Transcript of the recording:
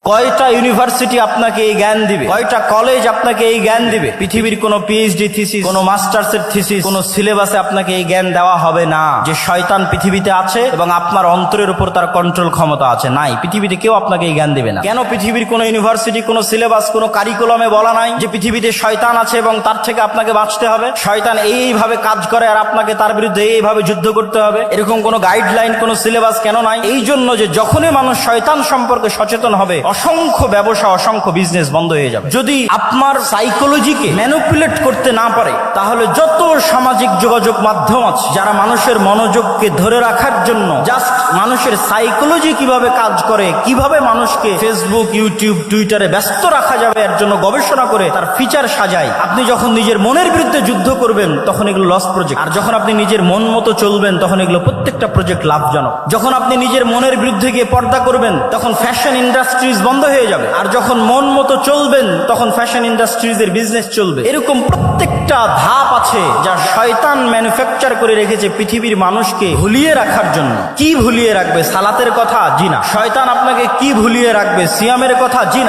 কয়টা ইউনিভার্সিটি আপনাকে এই জ্ঞান দিবে, কয়টা কলেজ আপনাকে এই জ্ঞান দিবে? পৃথিবীর কোনো পিএইচডি থিসিস, কোনো মাস্টার্সের থিসিস, কোনো সিলেবাসে আপনাকে এই জ্ঞান দেওয়া হবে না যে শয়তান পৃথিবীতে আছে এবং আপনার অন্তরের উপর তার কন্ট্রোল ক্ষমতা আছে। নাই, পৃথিবীতে কেউ আপনাকে এই জ্ঞান দিবে না। কেন পৃথিবীর কোনো ইউনিভার্সিটি, কোনো সিলেবাস, কোনো কারিকুলামে বলা নাই যে পৃথিবীতে শয়তান আছে এবং তার থেকে আপনাকে বাঁচতে হবে? শয়তান এইভাবে কাজ করে আর আপনাকে তার বিরুদ্ধে এইভাবে যুদ্ধ করতে হবে, এরকম কোনো গাইডলাইন, কোনো সিলেবাস কেন নাই? এই জন্য যে যখনই মানুষ শয়তান সম্পর্কে সচেতন হবে, অসংখ্য ব্যবসা, অসংখ্য বিজনেস বন্ধ হয়ে যাবে। যদি আপনার সাইকোলজিকে ম্যানিপুলেট করতে না পারে, তাহলে যত সামাজিক যোগাযোগ মাধ্যম আছে যারা মানুষের মনোযোগকে ধরে রাখার জন্য জাস্ট মানুষের সাইকোলজি কিভাবে কাজ করে, কিভাবে মানুষকে ফেসবুক, ইউটিউব, টুইটারে ব্যস্ত রাখা যাবে এর জন্য গবেষণা করে তার ফিচার সাজায়। আপনি যখন নিজের মনের বিরুদ্ধে যুদ্ধ করবেন তখন এগুলো লস প্রজেক্ট, আর যখন আপনি নিজের মন মতো চলবেন তখন এগুলো প্রত্যেকটা প্রজেক্ট লাভজনক। যখন আপনি নিজের মনের বিরুদ্ধে গিয়ে পর্দা করবেন তখন ফ্যাশন ইন্ডাস্ট্রিজ বন্ধ হয়ে যাবে, আর যখন মন মতো চলবেন তখন ফ্যাশন ইন্ডাস্ট্রিজের বিজনেস চলবে। এরকম প্রত্যেকটা ধাপ আছে যা শয়তান ম্যানুফ্যাকচার করে রেখেছে পৃথিবীর মানুষকে ভুলিয়ে রাখার জন্য। কি ভুলিয়ে রাখবে? সালাতের কথা? জি না। শয়তান আপনাকে কি ভুলিয়ে রাখবে? সিয়ামের কথা? জি না।